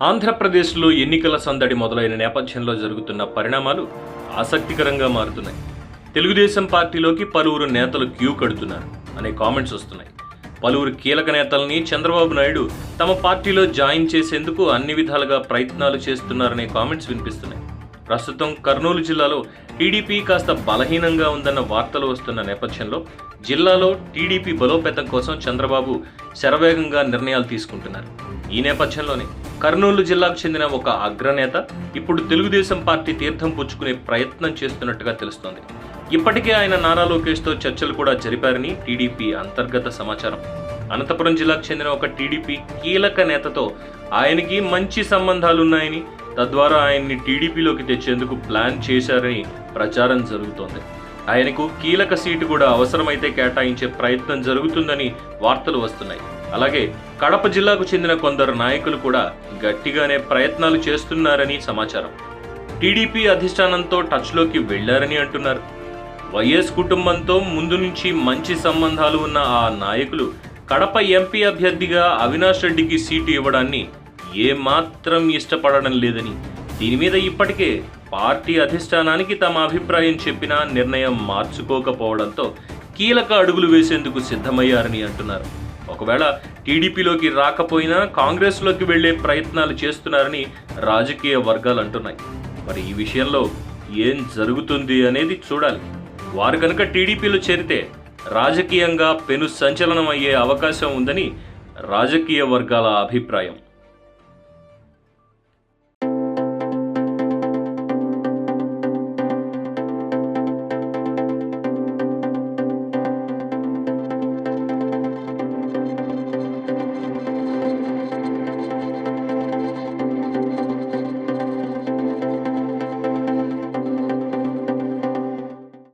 ఆంధ్రప్రదేశ్లో ఎన్నికల సందడి మొదలైన నేపథ్యంలో జరుగుతున్న పరిణామాలు ఆసక్తికరంగా మారుతున్నాయి. తెలుగుదేశం పార్టీలోకి పలువురు నేతలు క్యూ కడుతున్నారు అనే కామెంట్స్ వస్తున్నాయి. పలువురు కీలక నేతల్ని చంద్రబాబు నాయుడు తమ పార్టీలో జాయిన్ చేసేందుకు అన్ని విధాలుగా ప్రయత్నాలు చేస్తున్నారనే కామెంట్స్ వినిపిస్తున్నాయి. ప్రస్తుతం కర్నూలు జిల్లాలో టీడీపీ కాస్త బలహీనంగా ఉందన్న వార్తలు వస్తున్న నేపథ్యంలో జిల్లాలో టీడీపీ బలోపేతం కోసం చంద్రబాబు శరవేగంగా నిర్ణయాలు తీసుకుంటున్నారు. ఈ నేపథ్యంలోనే కర్నూలు జిల్లాకు చెందిన ఒక అగ్రనేత ఇప్పుడు తెలుగుదేశం పార్టీ తీర్థం పుచ్చుకునే ప్రయత్నం చేస్తున్నట్టుగా తెలుస్తోంది. ఇప్పటికే ఆయన నారా లోకేష్తో చర్చలు కూడా జరిపారని టీడీపీ అంతర్గత సమాచారం. అనంతపురం జిల్లాకు చెందిన ఒక టీడీపీ కీలక నేతతో ఆయనకి మంచి సంబంధాలున్నాయని, తద్వారా ఆయన్ని టీడీపీలోకి తెచ్చేందుకు ప్లాన్ చేశారని ప్రచారం జరుగుతోంది. ఆయనకు కీలక సీటు కూడా అవసరమైతే కేటాయించే ప్రయత్నం జరుగుతుందని వార్తలు వస్తున్నాయి. అలాగే కడప జిల్లాకు చెందిన కొందరు నాయకులు కూడా గట్టిగానే ప్రయత్నాలు చేస్తున్నారని సమాచారం. టీడీపీ అధిష్టానంతో టచ్లోకి వెళ్లారని అంటున్నారు. వైఎస్ కుటుంబంతో ముందు నుంచి మంచి సంబంధాలు ఉన్న ఆ నాయకులు కడప ఎంపీ అభ్యర్థిగా అవినాష్ రెడ్డికి సీటు ఇవ్వడాన్ని ఏమాత్రం ఇష్టపడడం లేదని, దీని మీద ఇప్పటికే పార్టీ అధిష్టానానికి తమ అభిప్రాయం చెప్పినా నిర్ణయం మార్చుకోకపోవడంతో కీలక అడుగులు వేసేందుకు సిద్ధమయ్యారని అంటున్నారు. ఒకవేళ టీడీపీలోకి రాకపోయినా కాంగ్రెస్లోకి వెళ్లే ప్రయత్నాలు చేస్తున్నారని రాజకీయ వర్గాలు అంటున్నాయి. మరి ఈ విషయంలో ఏం జరుగుతుంది అనేది చూడాలి. వారు కనుక టీడీపీలో చేరితే రాజకీయంగా పెను సంచలనం అయ్యే అవకాశం ఉందని రాజకీయ వర్గాల అభిప్రాయం.